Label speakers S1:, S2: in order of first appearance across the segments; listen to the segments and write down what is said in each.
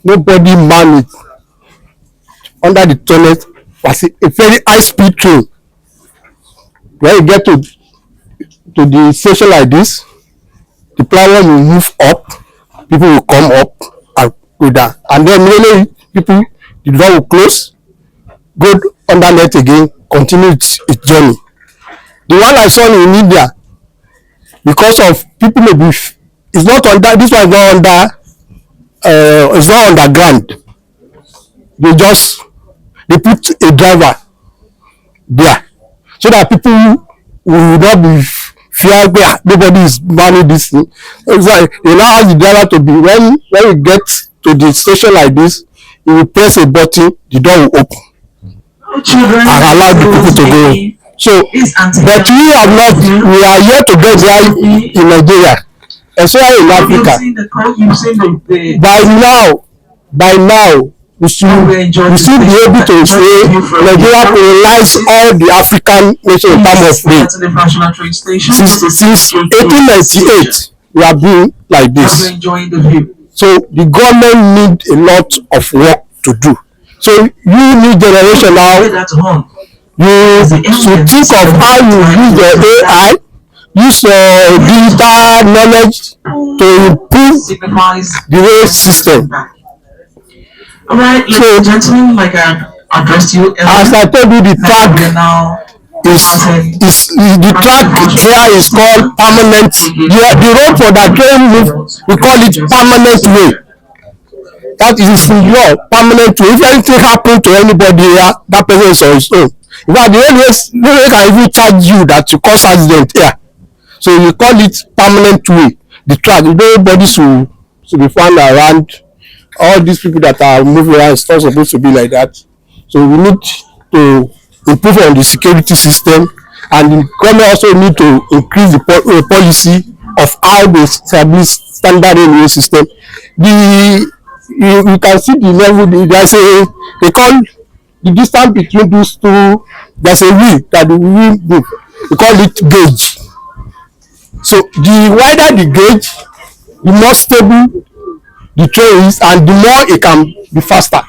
S1: nobody man it under the tunnel was a very high speed train. When you get to the station like this, the platform will move up, people will come up and go down, and then immediately people, the door will close, go under net again, continue its journey. The one I saw in India, because of people may be, it's not under, this one is not under, it's not underground. They put a driver there so that people will not be fear nobody is manning this thing. It's like they now ask the driver to be, when you get to the station like this, you will press a button, the door will open and allow the people to go. So, but we are yet to get there in Nigeria, especially in Africa. By now, we should be able to say Nigeria colonized all the African nations in terms of trade. Since 1898, we have been like this. So the government need a lot of work to do. So you new generation now, you should think of how you use the AI, use digital knowledge to improve the rail system.
S2: All right, so, gentlemen, like I addressed you earlier,
S1: as I told you, the track is called permanent. The road for that train move, we call it permanent way. That is in law, permanent way. If anything happens to anybody here, that person is on his own. In fact, the railway can even charge you that you cause accident here. So you call it permanent way. The track, nobody should be found around. All these people that are moving around, it's not supposed to be like that. So we need to improve on the security system, and the government also need to increase the policy of how they establish standard railway system. You can see the level. They call the distance between these two. There's a wheel that the wheel move. We call it gauge. So the wider the gauge, the more stable the train is, and the more it can be faster.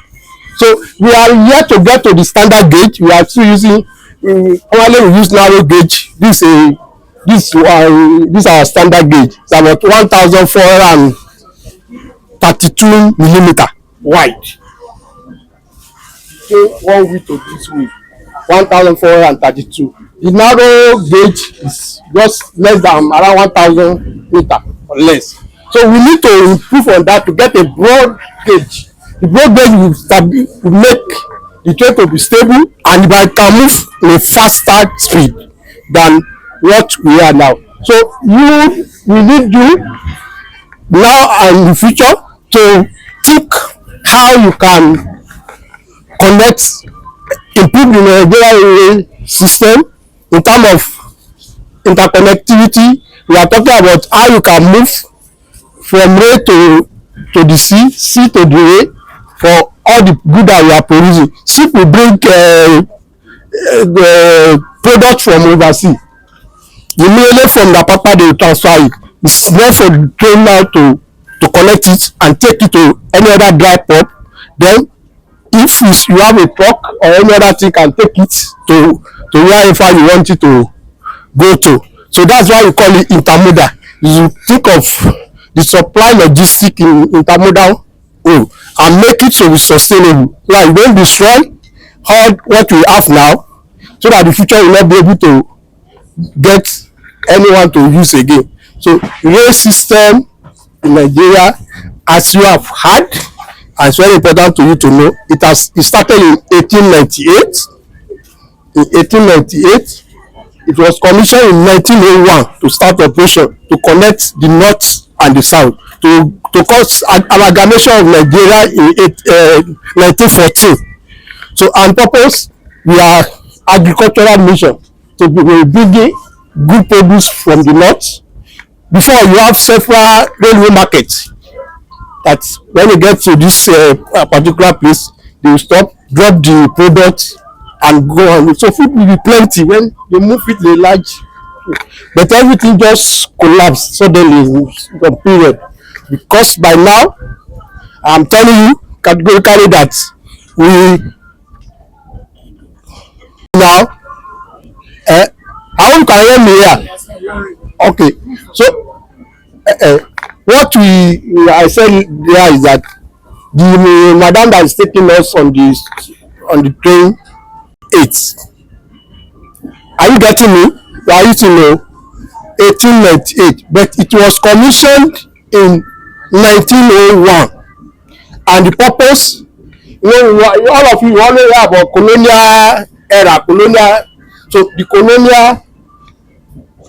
S1: So we are yet to get to the standard gauge. We are still using, normally we use narrow gauge. This is our standard gauge. It's about 1,432 millimeter wide. So one width to this width, 1,432. The narrow gauge is just less than around 1,000 meter or less. So we need to improve on that to get a broad gauge. The broad gauge will make the train to be stable, and it can move in a faster speed than what we are now. So we need you now and in the future to think how you can improve the Nigerian system in terms of interconnectivity. We are talking about how you can move from rail to the sea to the rail for all the good that we are producing. Ship will bring the product from overseas. Immediately from the papa they will transfer it. It's not for the train now to collect it and take it to any other dry port. Then if you have a truck or any other thing, can take it to wherever you want it to go to. So that's why we call it intermodal. You think of the supply logistic in intermodal and make it so it's sustainable. Like we don't destroy all what we have now, so that the future will not be able to get anyone to use again. So rail system in Nigeria, as you have had, and it's very important to you to know, it started in 1898. In 1898, it was commissioned in 1901 to start operation to connect the north and the south, to cause amalgamation of Nigeria in 1914. So on purpose, we are agricultural nation, to be bringing good produce from the north. Before, you have several railway markets that when you get to this particular place, they will stop, drop the product and go on. So food will be plenty when they move it in a large, but everything just collapsed suddenly in some period, because by now I'm telling you categorically that we now, I hope you can hear me here. Okay, so what I said there is that the madam that is taking us on the train 8. Are you getting me? Are you to know 1898, but it was commissioned in 1901, and the purpose, all of you always hear about colonial era, colonial. So the colonial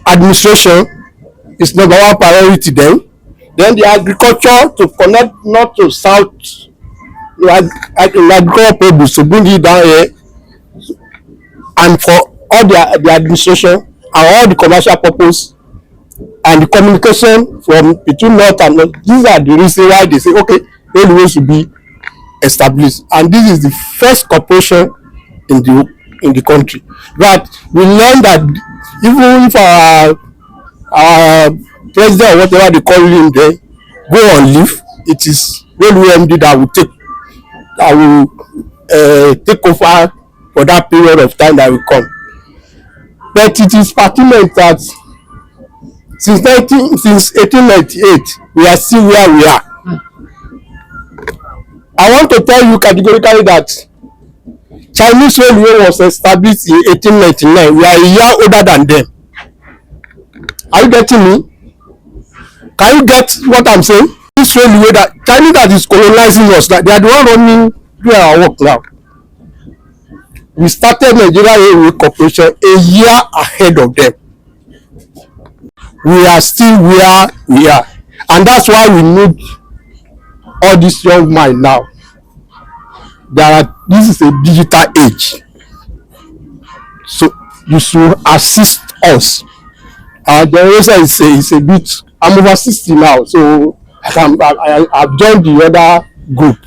S1: administration is number one priority then the agriculture to connect north to south, agricultural produce to bring it down here, and for all the administration and all the commercial purpose and the communication from between north and north. These are the reasons why they say okay, railway should be established, and this is the first corporation in the country. But we learn that even if our president or whatever they call him there go on leave, it is railway MD that will take over for that period of time that will come. But it is pertinent that since 1898 we are still where we are. I want to tell you categorically that Chinese railway was established in 1899. We are a year older than them. Are you getting me? Can you get what I'm saying? This railway that Chinese that is colonizing us, that they are the one running doing our work now. We started Nigeria Railway Corporation a year ahead of them. We are still where we are, and that's why we need all this young mind now. This is a digital age, so you should assist us. Our generation is a bit. I'm over 60 now, so I've joined the other group.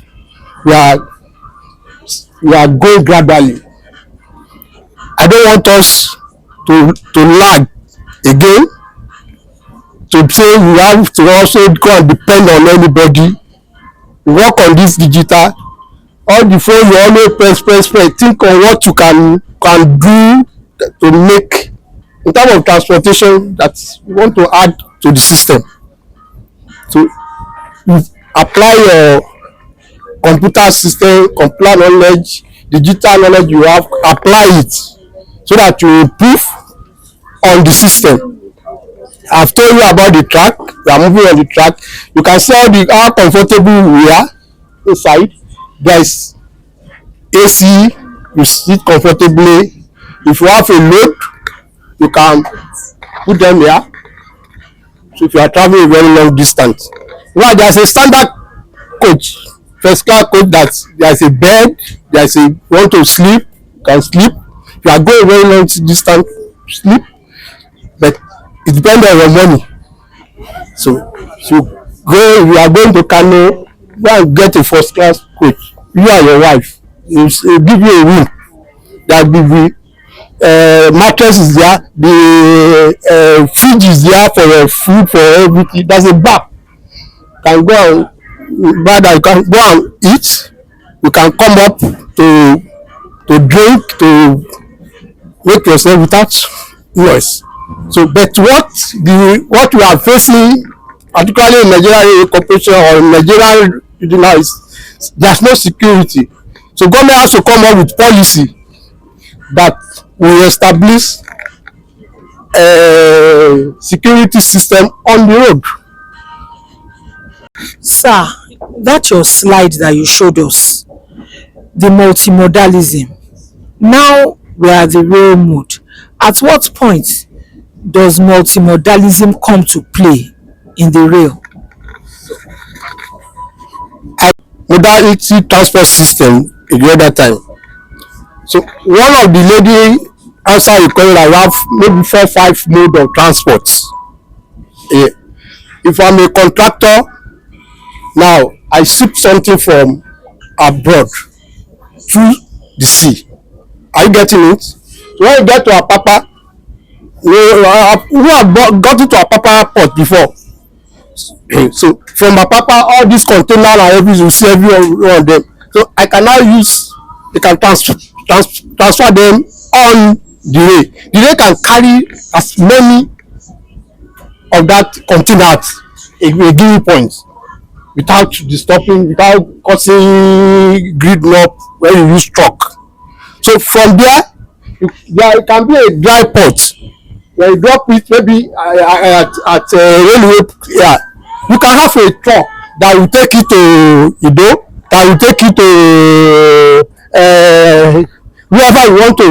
S1: We are going gradually. I don't want us to lag again, to say we have to also go and depend on anybody. Work on this digital. All the phone you always press. Think on what you can do to make in terms of transportation that you want to add to the system. So you apply your computer system, computer knowledge, digital knowledge you have, apply it so that you improve on the system. I've told you about the track. We are moving on the track. You can see how comfortable we are inside. There is AC. You sit comfortably. If you have a load, you can put them here. So if you are traveling a very long distance, well, there's a standard coach, first class coach, that there's a bed, there's a want to sleep, you can sleep. If you are going very long distance, sleep. But it depends on your money. So you are going to Kano, go and get a first class coach. You and your wife, it give you a room. That will be mattress is there, the fridge is there for your food, for everything. There's a bar. You can go and you can go and eat. You can come up to drink, to make yourself without noise. So, but what we are facing, particularly in Nigeria corporation or in Nigeria now, is there's no security. So government has to come up with policy that will establish a security system on the road.
S3: Sir, that's your slide that you showed us, the multimodalism. Now we are the rail mode. At what point does multimodalism come to play in the rail?
S1: Modality transport system the other time. So one of the lady answer the question, I have maybe 4-5 mode of transport. If I'm a contractor, now I ship something from abroad through the sea. Are you getting it? So when you get to Apapa, who have gotten to Apapa port before? So from Apapa, all these container and everything, you see every one of them. So I can now use, they can transfer them on the way. The way can carry as many of that containers a given point without disturbing, without causing grid up when you use truck. So from there, there can be a dry pot where you drop it maybe at railway. Yeah, you can have a truck that will take it to Ido, that will take it to wherever you want to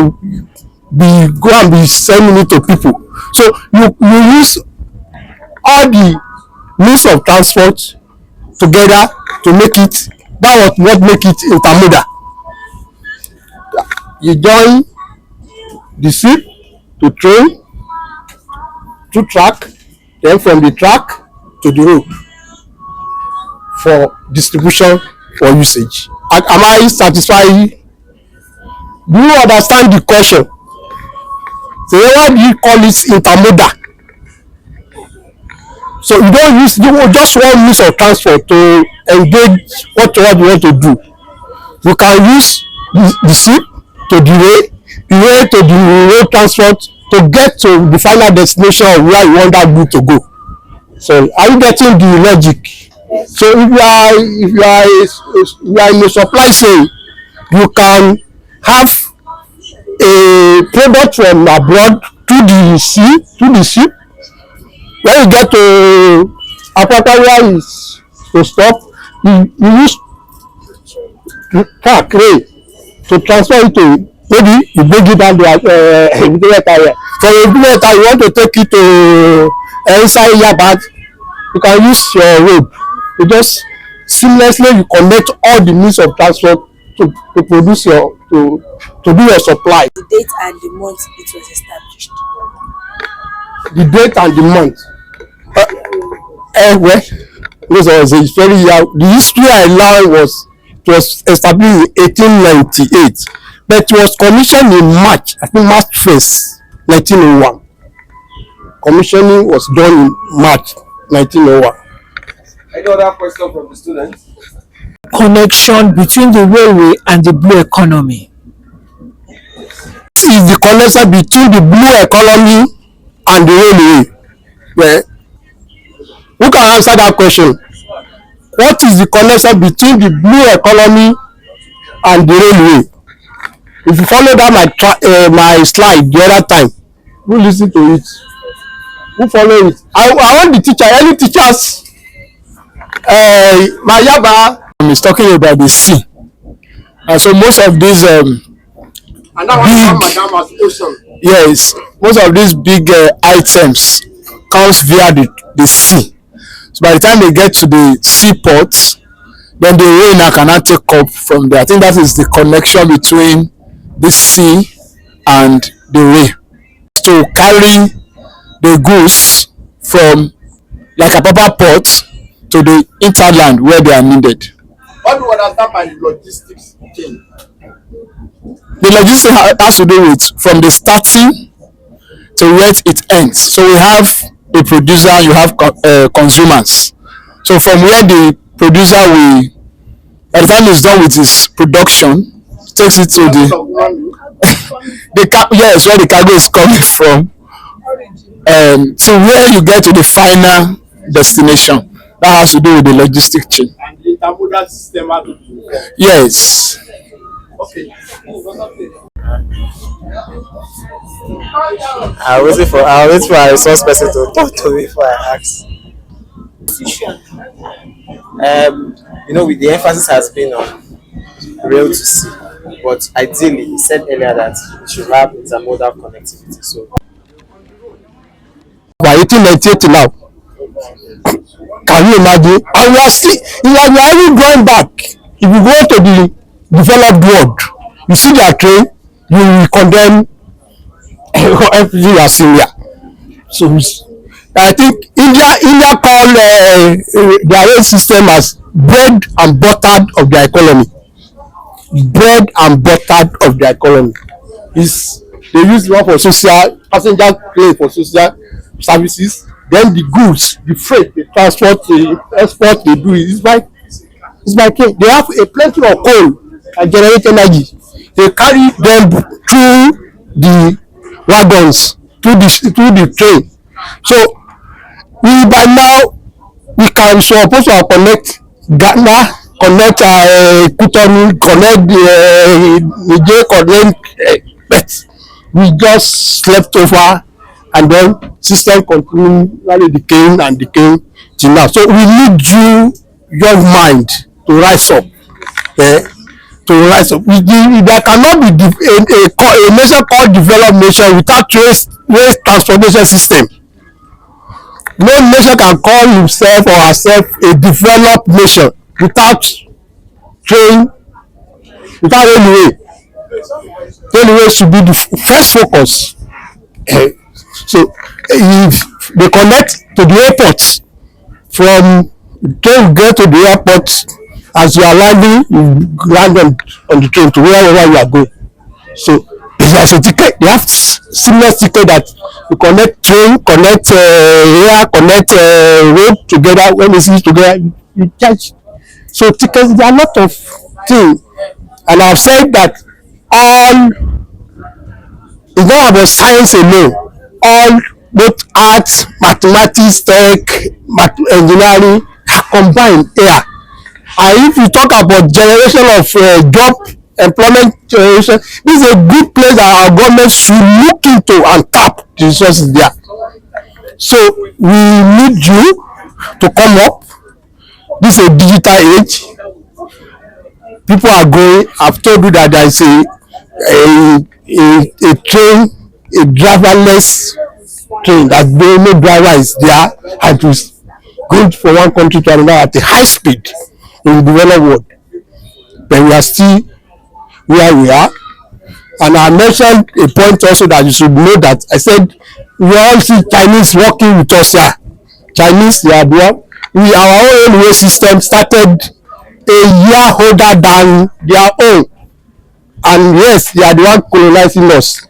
S1: go and be sending it to people. So you use all the means of transport together to make it, that was what make it intermodal. You join the ship to train, to track, then from the track to the road for distribution for usage. Am I satisfied? Do you understand the question? So why do you call it intermodal? So you don't use just one means of transport to engage whatever you want to do. You can use the ship to the way to the road transport to get to the final destination of where you want that good to go. So are you getting the logic? So if you are in a supply chain, you can have a product from abroad to the ship. When you get to Apapa where is to stop, you use truck to transfer it to, maybe you bring it down the area. From the you want to take it to inside Yabad, you can use your road. You just seamlessly you connect all the means of transport to produce your to do your supply.
S4: The date and the month it was established.
S1: The date and the month. Well, this was a very the history I learned was it was established in 1898, but it was commissioned in March, I think March 1st, 1901. Commissioning was done in March 1901.
S5: Any other question from the students?
S3: Connection between the railway and the blue economy.
S1: This is the connection between the blue economy and the railway. Well, who can answer that question? What is the connection between the blue economy and the railway? If you follow that my slide the other time, who listen to it? Who follow it? I want the teacher, any teachers. My Yaba
S6: is talking about the sea. And so most of these yes, most of these big items comes via the sea. So by the time they get to the seaports, then the rail now cannot take up from there. I think that is the connection between the sea and the rail. To carry the goods from like Apapa port to the interland where they are needed.
S1: What do you understand by the logistics chain?
S6: The logistics has to do with from the starting to where it ends. So we have a producer, you have consumers. So from where the producer will, by the time he's done with his production, takes it to the yes, where the cargo is coming from. So where you get to the final destination, that has to do with the logistic chain.
S1: And the intermodal system has to do.
S6: Yes.
S1: Okay.
S5: I'll wait for a resource person to talk to me before I ask. With the emphasis has been on rail to sea, but ideally, he said earlier that we should have intermodal connectivity. So,
S1: by 1898 now, can you imagine? And we are still, we are even going back. If you go to the developed world, you see their train, you will condemn everything you are seeing here. So I think India call their rail system as bread and butter of their economy. Bread and butter of their economy. They use one for social passenger train for social services, then the goods, the freight, the transport, the export they do is by train. They have a plenty of coal and generate energy. They carry them through the wagons, through the train. So we by now we can suppose to connect Ghana, connect Kutonu, connect Niger, connect but we just slept over and then system continually decaying and decaying till now. So we need you young mind to rise up. To rise up. There cannot be a nation called developed nation without race transformation system. No nation can call himself or herself a developed nation without train, without railway. Railway should be the first focus. So if they connect to the airport, from train get to the airport, as you are landing, you land on the train to wherever you are going. So there's a ticket. They have seamless ticket that you connect train, connect air, connect road together. When they see together, you charge. So tickets, there are a lot of things, and I've said that all it's not about science alone. All both arts, mathematics, tech, engineering are combined here. And if you talk about generation of job, employment generation, this is a good place that our government should look into and tap the resources there. So we need you to come up. This is a digital age. People are going. I've told you that there is a train, a driverless train that no driver is there, and is going from one country to another at a high speed in the developed world. But we are still where we are. And I mentioned a point also that you should know that I said we all see Chinese working with us here. Chinese, they are the one. Our own railway system started a year older than their own. And yes, they are the one colonizing us.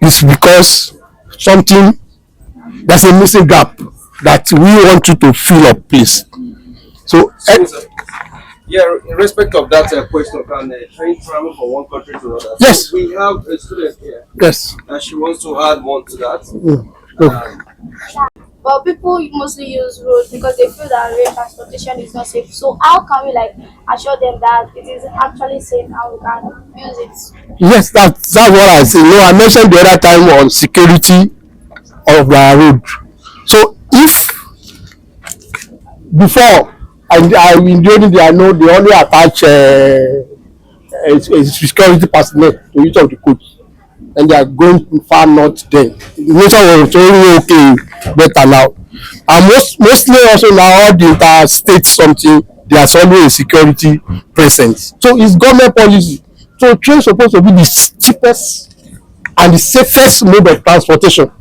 S1: It's because there's a missing gap that we want you to fill up, please. So
S7: in respect of that question, can train travel from one country to another?
S1: Yes.
S7: So we have a student here.
S1: Yes.
S7: And she wants to add one to that.
S8: But people mostly use roads because they feel that rail transportation is not safe. So how can we assure them that it is actually safe and we can use it?
S1: Yes, that's what I say. I mentioned the other time on security of the road. So if before I been doing I know they only attach a security personnel to each of the coach, and they are going far north. Then the nation was only okay better now, and mostly also now all the interstate something there's always a security presence. So it's government policy. So train supposed to be the cheapest and the safest mode of transportation.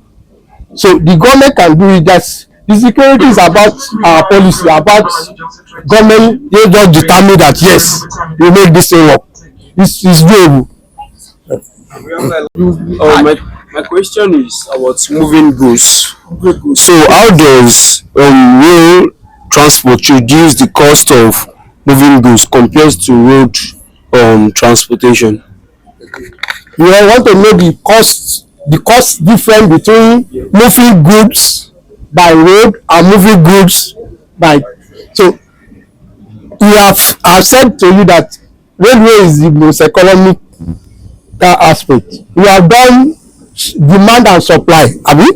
S1: So the government can do it. That's the security is about our policy, about government. They just determine that yes, we make this thing work. This is doable.
S7: My question is about moving goods.
S6: So how does rail transport reduce the cost of moving goods compared to road transportation?
S1: You want to know the cost difference between moving goods by road and moving goods by. So I've said to you that railway is the most economic aspect. We have done demand and supply. Have we?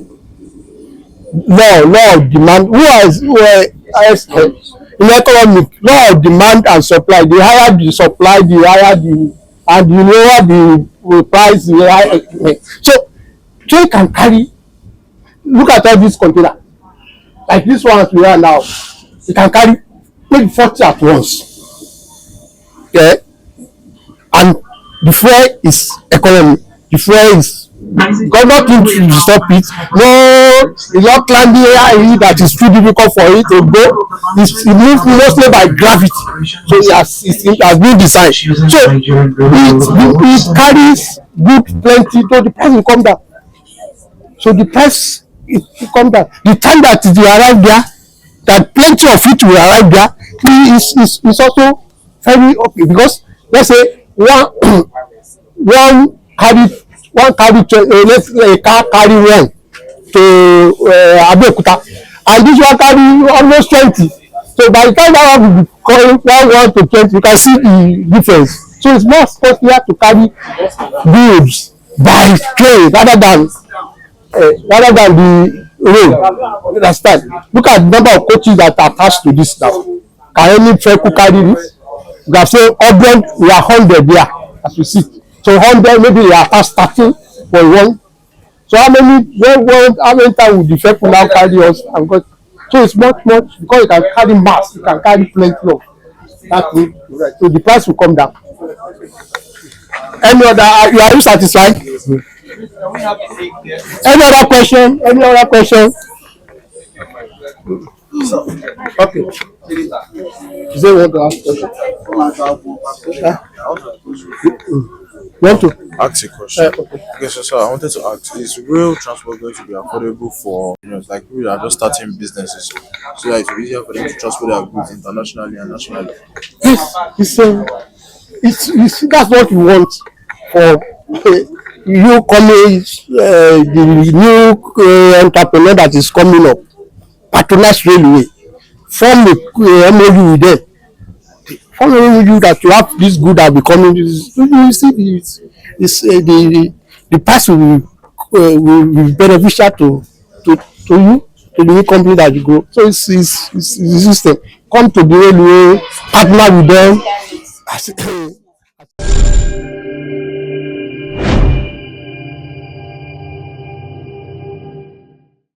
S1: Law of demand. Who has in economic law of demand and supply? The higher the supply, the higher the and the lower the price. The higher. So train can carry. Look at all these containers. Like this one we are now, you can carry maybe 40 at once. Okay, and the fuel is economy. The fuel is government need to stop it. No, it's not climbing area that is too difficult for it to go. It moves mostly by gravity. So it has been designed. So it carries good plenty, so the price will come down. So the price it will come down. The time that it will arrive there, that plenty of it will arrive there, is also very okay, because let's say one carry let's say a car carry one to Abeokuta, and this one carry almost 20. So by the time that one will be calling one to 20, you can see the difference. So it's more costlier to carry goods by train rather than the road. Understand? Look at the number of coaches that are attached to this now. Can any vehicle carry this? You can say 100, we are 100 there as we see. So 100, maybe we are attached 13 for one. So how many times will the vehicle now carry us and go? So it's much because you can carry mass, you can carry plenty of that way. Right. So the price will come down. Any other? Are you satisfied? Any other question? Any other question? Okay. Is there one to ask? Want to
S9: ask a question?
S1: okay.
S9: Okay, so I wanted to ask: is rail transport going to be affordable for like people that are just starting businesses, so that it will be easier for them to transport their goods internationally and nationally?
S1: Yes, it's that's what we want for you coming, the new entrepreneur that is coming up. Patronize railway, form a MOU with them. Form a MOU that you have this good that be coming. You see the price will be beneficial to you, to the new company that you go. So it's the system. Come to the railway, partner with them.